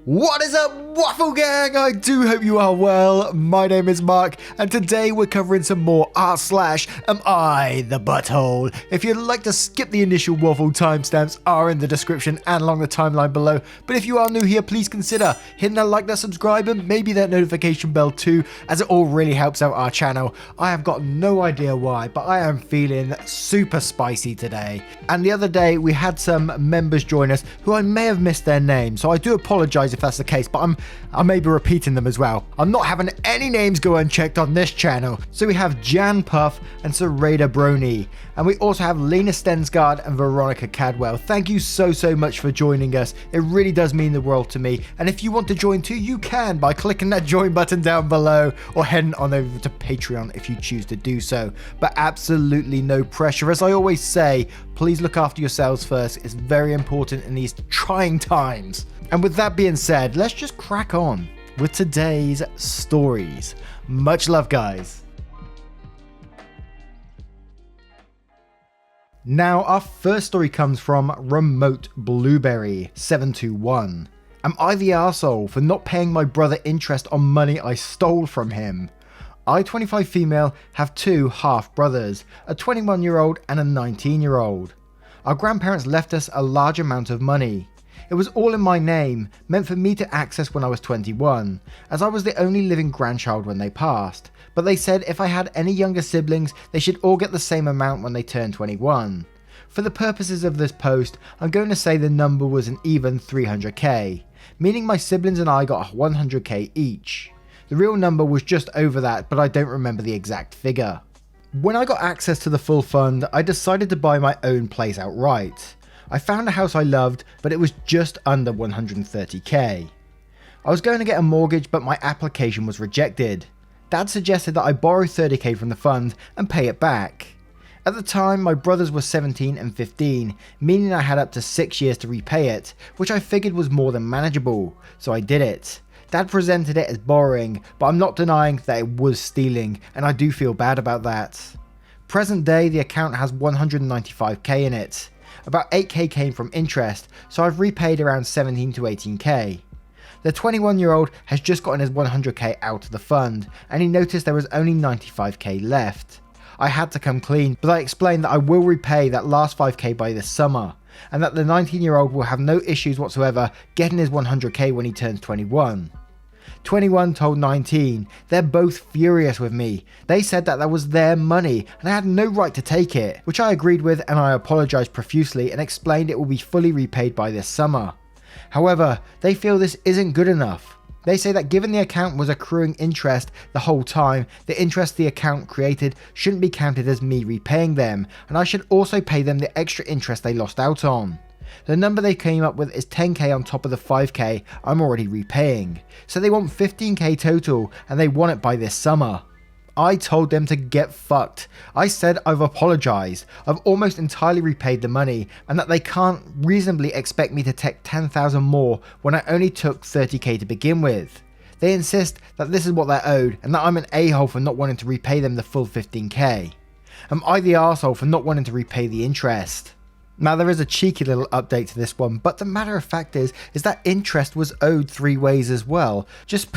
What is up, Waffle Gang? I do hope you are well. My name is Mark, and today we're covering some more r/Am I the Butthole? If you'd like to skip the initial Waffle, timestamps are in the description and along the timeline below. But if you are new here, please consider hitting that like, that subscribe, and maybe that notification bell too, as it all really helps out our channel. I have got no idea why, but I am feeling super spicy today. And the other day we had some members join us who I may have missed their name, so I do apologize if that's the case, but I may be repeating them as well. I'm not having any names go unchecked on this channel. So we have Jan Puff and Sarada Brony, and we also have Lena Stensgaard and Veronica Cadwell. Thank you so much for joining us. It really does mean the world to me, and if you want to join too, you can by clicking that join button down below or heading on over to Patreon if you choose to do so. But absolutely no pressure. As I always say, please look after yourselves first. It's very important in these trying times. And with that being said, let's just crack on with today's stories. Much love, guys. Now, our first story comes from Remote Blueberry 721. Am I the arsehole for not paying my brother interest on money I stole from him? I, 25 female, have two half brothers, a 21-year-old and a 19-year-old. Our grandparents left us a large amount of money. It was all in my name, meant for me to access when I was 21, as I was the only living grandchild when they passed, but they said if I had any younger siblings, they should all get the same amount when they turned 21. For the purposes of this post, I'm going to say the number was an even 300k, meaning my siblings and I got 100k each. The real number was just over that, but I don't remember the exact figure. When I got access to the full fund, I decided to buy my own place outright. I found a house I loved, but it was just under 130k. I was going to get a mortgage, but my application was rejected. Dad suggested that I borrow 30k from the fund and pay it back. At the time, my brothers were 17 and 15, meaning I had up to 6 years to repay it, which I figured was more than manageable, so I did it. Dad presented it as borrowing, but I'm not denying that it was stealing, and I do feel bad about that. Present day, the account has 195k in it. About 8k came from interest, so I've repaid around 17 to 18k. The 21-year-old has just gotten his 100k out of the fund, and he noticed there was only 95k left. I had to come clean, but I explained that I will repay that last 5k by this summer, and that the 19-year-old will have no issues whatsoever getting his 100k when he turns 21. 21 told 19, they're both furious with me. They said that was their money and I had no right to take it, which I agreed with, and I apologised profusely and explained it will be fully repaid by this summer. However, they feel this isn't good enough. They say that given the account was accruing interest the whole time, the interest the account created shouldn't be counted as me repaying them, and I should also pay them the extra interest they lost out on. The number they came up with is 10k on top of the 5k I'm already repaying, so they want 15k total and they want it by this summer. I told them to get fucked. I said I've apologised, I've almost entirely repaid the money, and that they can't reasonably expect me to take 10,000 more when I only took 30k to begin with. They insist that this is what they're owed and that I'm an a-hole for not wanting to repay them the full 15k. Am I the arsehole for not wanting to repay the interest? Now, there is a cheeky little update to this one, but the matter of fact is that interest was owed 3 ways as well. Just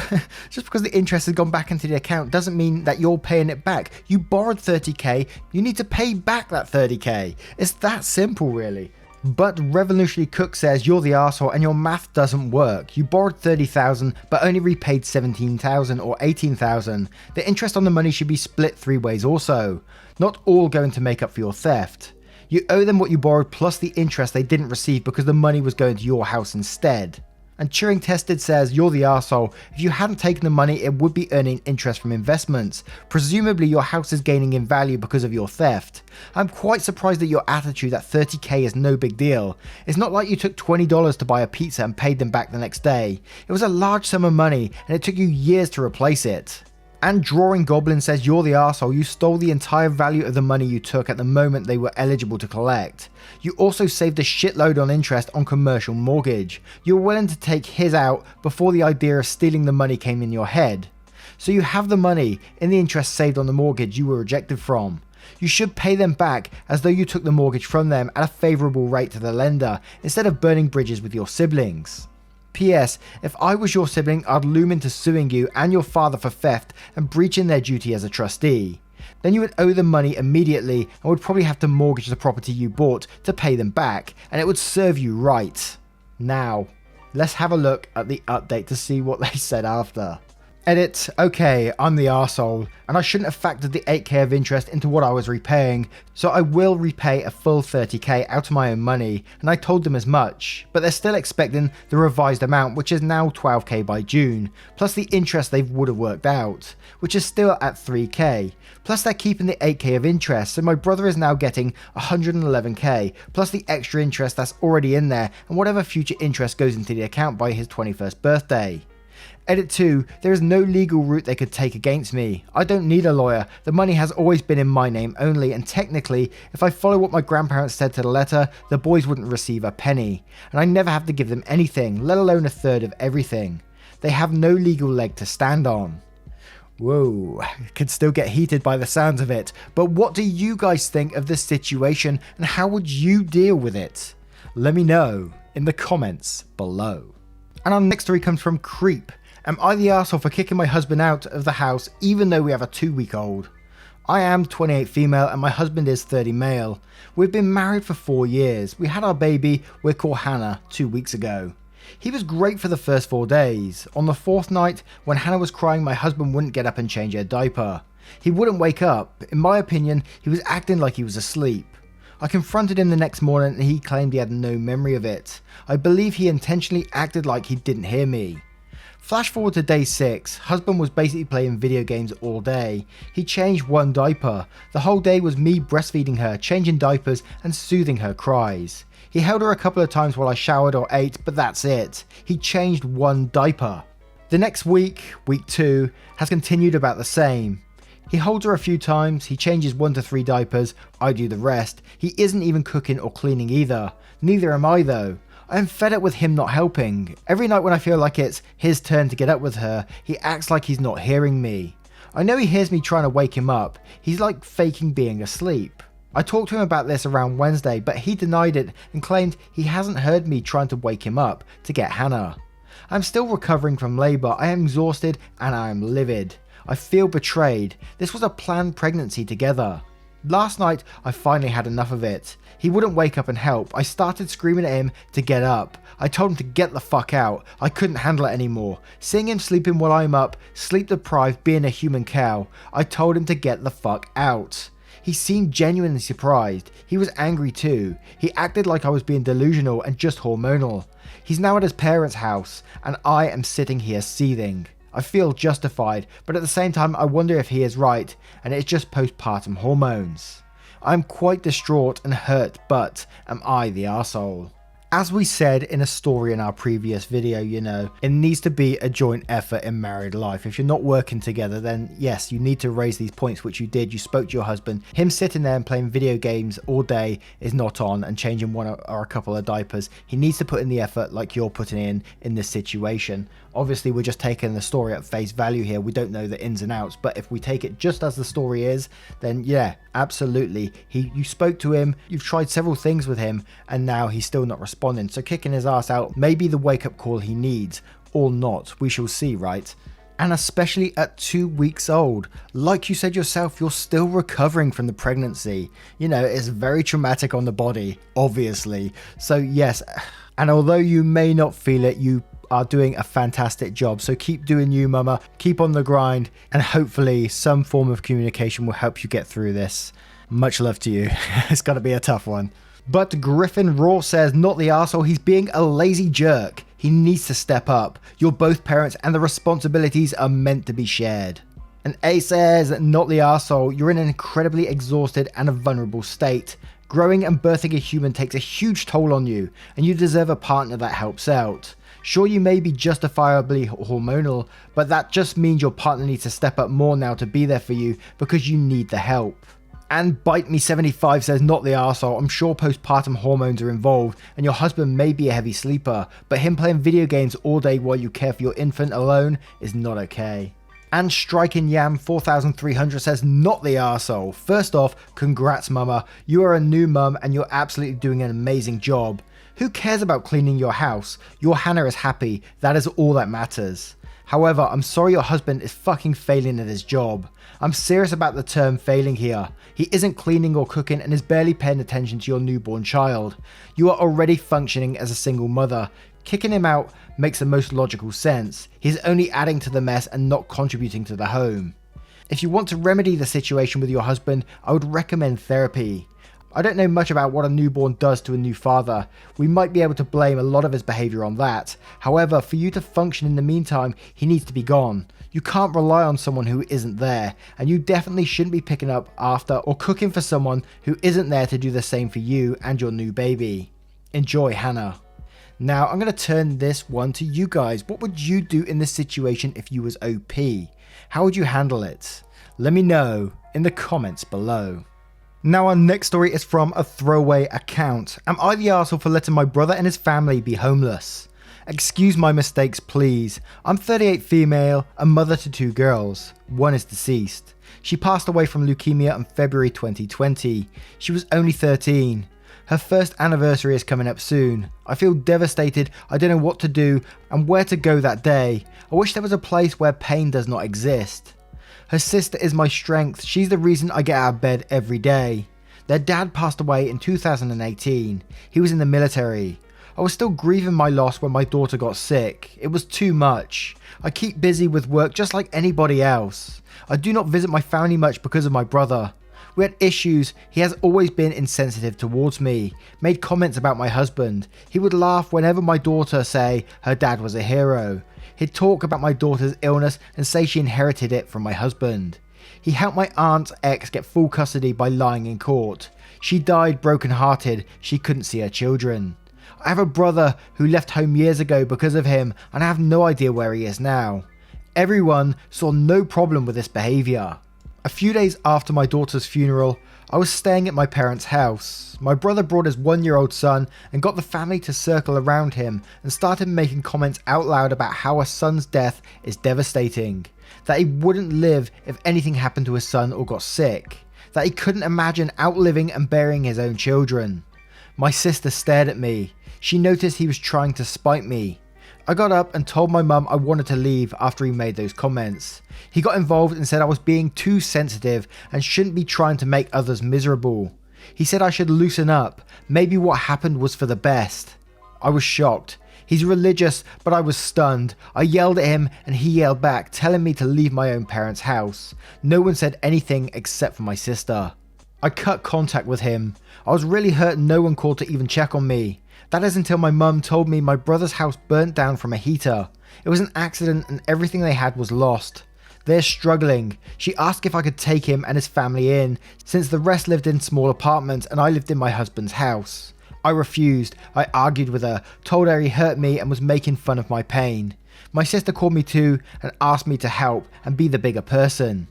because the interest has gone back into the account doesn't mean that you're paying it back. You borrowed 30k, you need to pay back that 30k. It's that simple, really. But Revolutionary Cook says you're the arsehole and your math doesn't work. You borrowed 30,000 but only repaid 17,000 or 18,000. The interest on the money should be split 3 ways also. Not all going to make up for your theft. You owe them what you borrowed plus the interest they didn't receive because the money was going to your house instead. And Turing Tested says you're the arsehole. If you hadn't taken the money, it would be earning interest from investments. Presumably your house is gaining in value because of your theft. I'm quite surprised at your attitude that 30k is no big deal. It's not like you took $20 to buy a pizza and paid them back the next day. It was a large sum of money and it took you years to replace it. And Drawing Goblin says you're the arsehole, you stole the entire value of the money you took at the moment they were eligible to collect. You also saved a shitload on interest on commercial mortgage. You were willing to take his out before the idea of stealing the money came in your head. So you have the money in the interest saved on the mortgage you were rejected from. You should pay them back as though you took the mortgage from them at a favourable rate to the lender instead of burning bridges with your siblings. P.S. If I was your sibling, I'd loom into suing you and your father for theft and breaching their duty as a trustee. Then you would owe them money immediately and would probably have to mortgage the property you bought to pay them back, and it would serve you right. Now, let's have a look at the update to see what they said after. Edit. Okay, I'm the arsehole, and I shouldn't have factored the 8k of interest into what I was repaying, so I will repay a full 30k out of my own money, and I told them as much, but they're still expecting the revised amount, which is now 12k by June, plus the interest they would have worked out, which is still at 3k, plus they're keeping the 8k of interest, so my brother is now getting 111k, plus the extra interest that's already in there, and whatever future interest goes into the account by his 21st birthday. Edit 2. There is no legal route they could take against me. I don't need a lawyer. The money has always been in my name only, and technically, if I follow what my grandparents said to the letter, the boys wouldn't receive a penny. And I never have to give them anything, let alone a third of everything. They have no legal leg to stand on. Whoa, could still get heated by the sounds of it. But what do you guys think of this situation, and how would you deal with it? Let me know in the comments below. And our next story comes from Creep. Am I the arsehole for kicking my husband out of the house even though we have a 2-week-old? I am 28 female and my husband is 30 male. We've been married for 4 years. We had our baby, we're called Hannah, 2 weeks ago. He was great for the first 4 days. On the 4th night, when Hannah was crying, my husband wouldn't get up and change her diaper. He wouldn't wake up. In my opinion, he was acting like he was asleep. I confronted him the next morning and he claimed he had no memory of it. I believe he intentionally acted like he didn't hear me. Flash forward to day 6, husband was basically playing video games all day. He changed 1 diaper. The whole day was me breastfeeding her, changing diapers and soothing her cries. He held her a couple of times while I showered or ate, but that's it. He changed 1 diaper. The next week, week 2, has continued about the same. He holds her a few times, he changes 1 to 3 diapers, I do the rest. He isn't even cooking or cleaning either. Neither am I though. I am fed up with him not helping. Every night when I feel like it's his turn to get up with her, he acts like he's not hearing me. I know he hears me trying to wake him up. He's like faking being asleep. I talked to him about this around Wednesday, but he denied it and claimed he hasn't heard me trying to wake him up to get Hannah. I'm still recovering from labour. I am exhausted and I am livid. I feel betrayed. This was a planned pregnancy together. Last night, I finally had enough of it. He wouldn't wake up and help. I started screaming at him to get up. I told him to get the fuck out. I couldn't handle it anymore. Seeing him sleeping while I'm up, sleep deprived, being a human cow, I told him to get the fuck out. He seemed genuinely surprised. He was angry too. He acted like I was being delusional and just hormonal. He's now at his parents' house, and I am sitting here seething. I feel justified, but at the same time I wonder if he is right, and it's just postpartum hormones. I'm quite distraught and hurt, but am I the arsehole? As we said in a story in our previous video, it needs to be a joint effort in married life. If you're not working together, then yes, you need to raise these points, which you did. You spoke to your husband. Him sitting there and playing video games all day is not on, and changing 1 or a couple of diapers. He needs to put in the effort like you're putting in this situation. Obviously, we're just taking the story at face value here. We don't know the ins and outs, but if we take it just as the story is, then yeah, absolutely. You spoke to him, you've tried several things with him, and now he's still not responding. So kicking his ass out may be the wake-up call he needs, or not. We shall see, right? And especially at 2 weeks old. Like you said yourself, you're still recovering from the pregnancy. It's very traumatic on the body, obviously. So yes, and although you may not feel it, you are doing a fantastic job. So keep doing you, mama. Keep on the grind, and hopefully some form of communication will help you get through this. Much love to you. It's got to be a tough one. But Griffin Raw says, not the arsehole, he's being a lazy jerk. He needs to step up. You're both parents and the responsibilities are meant to be shared. And A says, not the arsehole, you're in an incredibly exhausted and a vulnerable state. Growing and birthing a human takes a huge toll on you, and you deserve a partner that helps out. Sure, you may be justifiably hormonal, but that just means your partner needs to step up more now to be there for you because you need the help. And Bite Me 75 says, not the arsehole, I'm sure postpartum hormones are involved and your husband may be a heavy sleeper, but him playing video games all day while you care for your infant alone is not okay. And Striking Yam 4300 says, not the arsehole. First off, congrats mama, you are a new mum and you're absolutely doing an amazing job. Who cares about cleaning your house? Your Hannah is happy, that is all that matters. However, I'm sorry your husband is fucking failing at his job. I'm serious about the term failing here. He isn't cleaning or cooking and is barely paying attention to your newborn child. You are already functioning as a single mother. Kicking him out makes the most logical sense. He's only adding to the mess and not contributing to the home. If you want to remedy the situation with your husband, I would recommend therapy. I don't know much about what a newborn does to a new father. We might be able to blame a lot of his behaviour on that. However, for you to function in the meantime, he needs to be gone. You can't rely on someone who isn't there, and you definitely shouldn't be picking up after or cooking for someone who isn't there to do the same for you and your new baby. Enjoy, Hannah. Now, I'm going to turn this one to you guys. What would you do in this situation if you was OP? How would you handle it? Let me know in the comments below. Now our next story is from a throwaway account. Am I the arsehole for letting my brother and his family be homeless? Excuse my mistakes please. I'm 38 female, a mother to 2 girls. One is deceased. She passed away from leukemia in February 2020. She was only 13. Her first anniversary is coming up soon. I feel devastated, I don't know what to do and where to go that day. I wish there was a place where pain does not exist. Her sister is my strength, she's the reason I get out of bed every day. Their dad passed away in 2018, he was in the military. I was still grieving my loss when my daughter got sick, it was too much. I keep busy with work just like anybody else. I do not visit my family much because of my brother. We had issues, he has always been insensitive towards me, made comments about my husband. He would laugh whenever my daughter say her dad was a hero. He'd talk about my daughter's illness and say she inherited it from my husband. He helped my aunt's ex get full custody by lying in court. She died broken hearted, she couldn't see her children. I have a brother who left home years ago because of him and I have no idea where he is now. Everyone saw no problem with this behaviour. A few days after my daughter's funeral, I was staying at my parents' house. My brother brought his 1-year-old son and got the family to circle around him and started making comments out loud about how a son's death is devastating, that he wouldn't live if anything happened to his son or got sick, that he couldn't imagine outliving and burying his own children. My sister stared at me. She noticed he was trying to spite me. I got up and told my mum I wanted to leave after he made those comments. He got involved and said I was being too sensitive and shouldn't be trying to make others miserable. He said I should loosen up, maybe what happened was for the best. I was shocked. He's religious, but I was stunned. I yelled at him and he yelled back, telling me to leave my own parents' house. No one said anything except for my sister. I cut contact with him. I was really hurt and no one called to even check on me. That is until my mum told me my brother's house burnt down from a heater. It was an accident and everything they had was lost. They're struggling. She asked if I could take him and his family in, since the rest lived in small apartments and I lived in my husband's house. I refused. I argued with her, told her he hurt me and was making fun of my pain. My sister called me too and asked me to help and be the bigger person.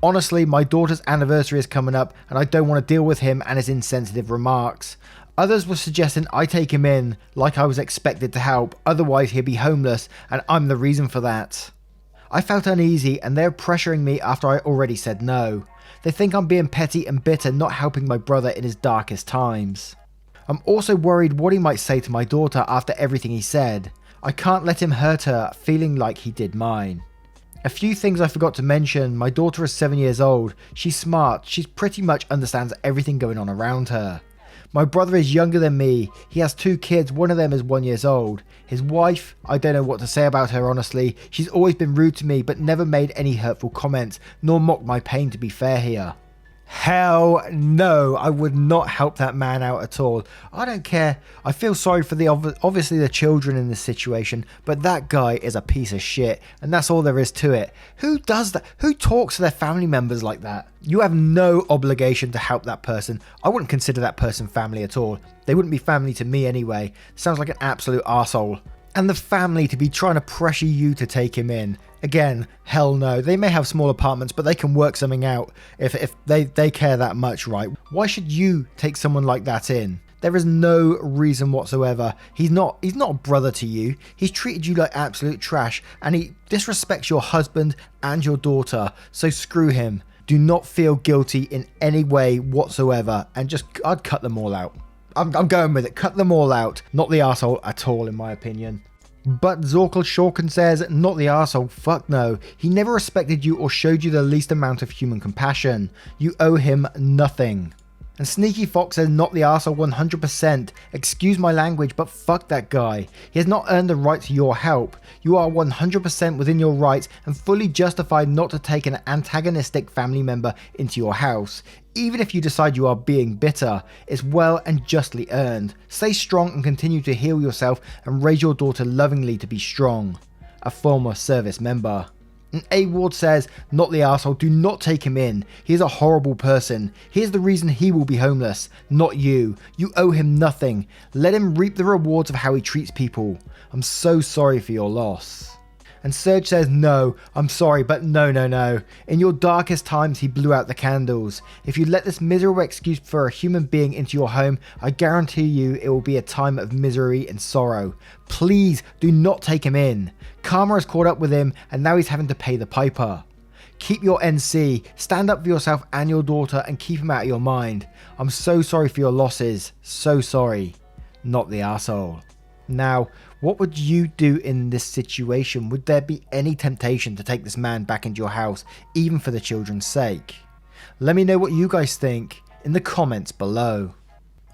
Honestly, my daughter's anniversary is coming up and I don't want to deal with him and his insensitive remarks. Others were suggesting I take him in, like I was expected to help, otherwise he'd be homeless and I'm the reason for that. I felt uneasy and they're pressuring me after I already said no. They think I'm being petty and bitter not helping my brother in his darkest times. I'm also worried what he might say to my daughter after everything he said. I can't let him hurt her, feeling like he did mine. A few things I forgot to mention. My daughter is 7 years old. She's smart. She pretty much understands everything going on around her. My brother is younger than me. He has 2 kids, one of them is 1 year old. His wife, I don't know what to say about her honestly. She's always been rude to me but never made any hurtful comments, nor mocked my pain to be fair here. Hell no, I would not help that man out at all. I don't care. I feel sorry for obviously the children in this situation, but that guy is a piece of shit, and that's all there is to it. Who does that? Who talks to their family members like that? You have no obligation to help that person. I wouldn't consider that person family at all. They wouldn't be family to me anyway. Sounds like an absolute arsehole. And the family to be trying to pressure you to take him in. Again, hell no. They may have small apartments, but they can work something out if they care that much, right? Why should you take someone like that in? There is no reason whatsoever. He's not a brother to you. He's treated you like absolute trash and he disrespects your husband and your daughter. So screw him. Do not feel guilty in any way whatsoever and I'd cut them all out. I'm going with it. Cut them all out. Not the arsehole at all, in my opinion. But Zorkel Shorken says, not the arsehole, fuck no. He never respected you or showed you the least amount of human compassion. You owe him nothing. And Sneaky Fox says, not the arsehole 100%. Excuse my language, but fuck that guy. He has not earned the right to your help. You are 100% within your rights and fully justified not to take an antagonistic family member into your house. Even if you decide you are being bitter, it's well and justly earned. Stay strong and continue to heal yourself and raise your daughter lovingly to be strong. A former service member. And A Ward says, not the arsehole, do not take him in. He is a horrible person. He is the reason he will be homeless, not you. You owe him nothing. Let him reap the rewards of how he treats people. I'm so sorry for your loss. And Serge says, no, I'm sorry, but no. In your darkest times, he blew out the candles. If you let this miserable excuse for a human being into your home, I guarantee you it will be a time of misery and sorrow. Please do not take him in. Karma has caught up with him, and now he's having to pay the piper. Keep your NC, stand up for yourself and your daughter, and keep him out of your mind. I'm so sorry for your losses. So sorry. Not the arsehole. Now, what would you do in this situation? Would there be any temptation to take this man back into your house, even for the children's sake? Let me know what you guys think in the comments below.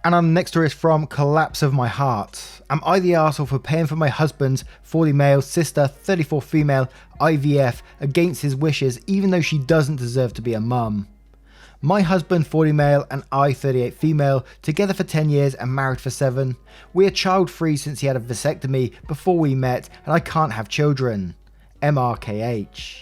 And our next story is from Collapse of My Heart. Am I the arsehole for paying for my husband's 40 male, sister, 34 female IVF against his wishes, even though she doesn't deserve to be a mum? My husband 40 male and I 38 female, together for 10 years and married for 7. We are child free since he had a vasectomy before we met and I can't have children. MRKH.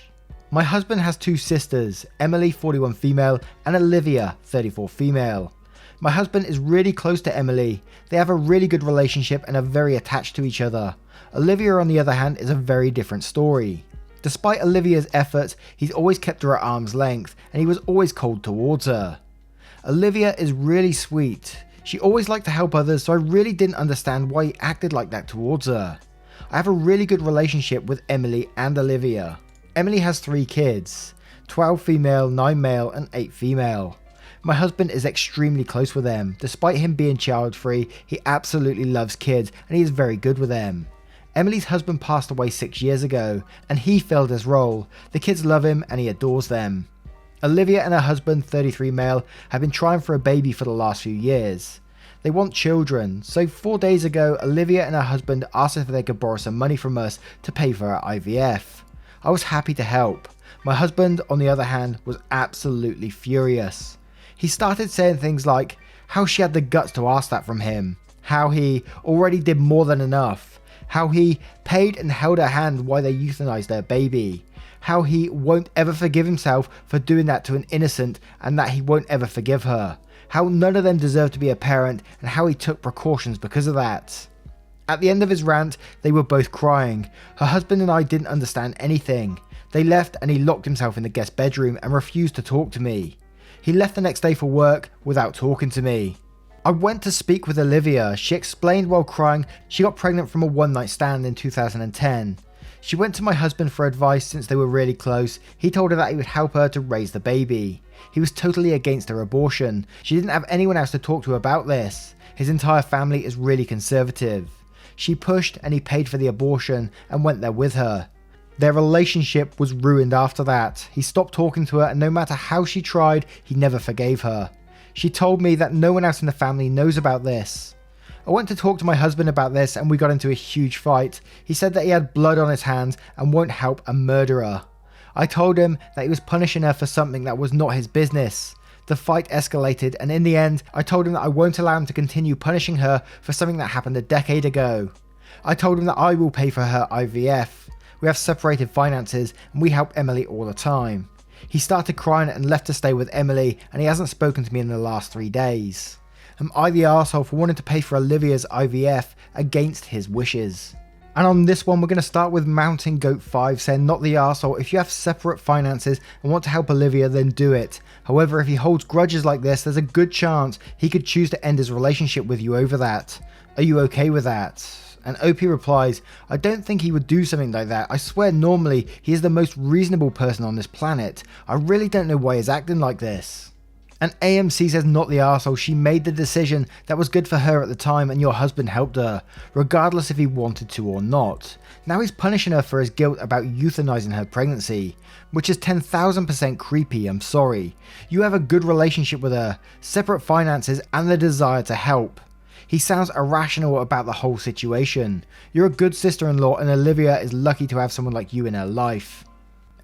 My husband has 2 sisters, Emily 41 female and Olivia 34 female. My husband is really close to Emily. They have a really good relationship and are very attached to each other. Olivia on the other hand is a very different story. Despite Olivia's efforts, he's always kept her at arm's length, and he was always cold towards her. Olivia is really sweet. She always liked to help others, so I really didn't understand why he acted like that towards her. I have a really good relationship with Emily and Olivia. Emily has 3 kids, 12 female, 9 male, and 8 female. My husband is extremely close with them. Despite him being child-free, he absolutely loves kids, and he is very good with them. Emily's husband passed away 6 years ago, and he filled his role. The kids love him and he adores them. Olivia and her husband, 33 male, have been trying for a baby for the last few years. They want children, so 4 days ago, Olivia and her husband asked if they could borrow some money from us to pay for her IVF. I was happy to help. My husband, on the other hand, was absolutely furious. He started saying things like how she had the guts to ask that from him, how he already did more than enough, how he paid and held her hand while they euthanized their baby, how he won't ever forgive himself for doing that to an innocent and that he won't ever forgive her, how none of them deserve to be a parent and how he took precautions because of that. At the end of his rant, they were both crying. Her husband and I didn't understand anything. They left and he locked himself in the guest bedroom and refused to talk to me. He left the next day for work without talking to me. I went to speak with Olivia. She explained while crying she got pregnant from a one-night stand in 2010. She went to my husband for advice since they were really close. He told her that he would help her to raise the baby. He was totally against her abortion. She didn't have anyone else to talk to about this. His entire family is really conservative. She pushed and he paid for the abortion and went there with her. Their relationship was ruined after that. He stopped talking to her and no matter how she tried, he never forgave her. She told me that no one else in the family knows about this. I went to talk to my husband about this and we got into a huge fight. He said that he had blood on his hands and won't help a murderer. I told him that he was punishing her for something that was not his business. The fight escalated and in the end, I told him that I won't allow him to continue punishing her for something that happened a decade ago. I told him that I will pay for her IVF. We have separated finances and we help Emily all the time. He started crying and left to stay with Emily and he hasn't spoken to me in the last 3 days. Am I the arsehole for wanting to pay for Olivia's IVF against his wishes? And on this one we're going to start with Mountain Goat 5 saying not the arsehole. If you have separate finances and want to help Olivia then do it. However, if he holds grudges like this, there's a good chance he could choose to end his relationship with you over that. Are you okay with that? And OP replies, I don't think he would do something like that. I swear normally he is the most reasonable person on this planet. I really don't know why he's acting like this. And AMC says not the arsehole, she made the decision that was good for her at the time and your husband helped her, regardless if he wanted to or not. Now he's punishing her for his guilt about euthanizing her pregnancy, which is 10,000% creepy, I'm sorry. You have a good relationship with her, separate finances and the desire to help. He sounds irrational about the whole situation. You're a good sister-in-law and Olivia is lucky to have someone like you in her life.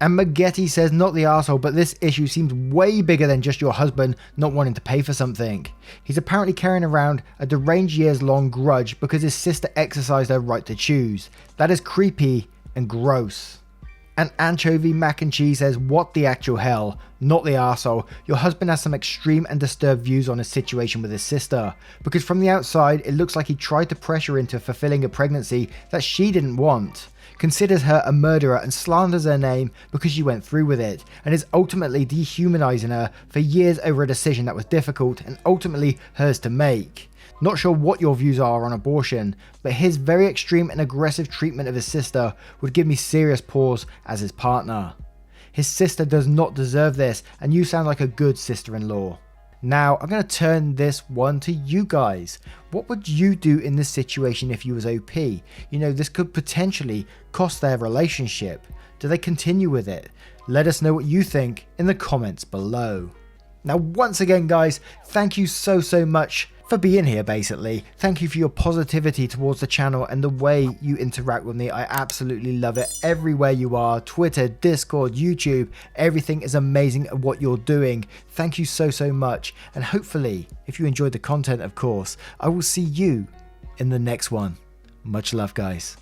And Maggette says not the arsehole, but this issue seems way bigger than just your husband not wanting to pay for something. He's apparently carrying around a deranged years-long grudge because his sister exercised her right to choose. That is creepy and gross. And Anchovy Mac and Cheese says, what the actual hell? Not the arsehole. Your husband has some extreme and disturbed views on his situation with his sister. Because from the outside, it looks like he tried to pressure her into fulfilling a pregnancy that she didn't want. Considers her a murderer and slanders her name because she went through with it, and is ultimately dehumanizing her for years over a decision that was difficult and ultimately hers to make. Not sure what your views are on abortion, but his very extreme and aggressive treatment of his sister would give me serious pause as his partner. His sister does not deserve this, and you sound like a good sister-in-law. Now, I'm going to turn this one to you guys. What would you do in this situation if you was OP? You know, this could potentially cost their relationship. Do they continue with it? Let us know what you think in the comments below. Now, once again, guys, thank you so much for being here, basically. Thank you for your positivity towards the channel and the way you interact with me. I absolutely love it. Everywhere you are, Twitter, Discord, YouTube, everything is amazing at what you're doing. Thank you so much. And hopefully, if you enjoyed the content, of course, I will see you in the next one. Much love, guys.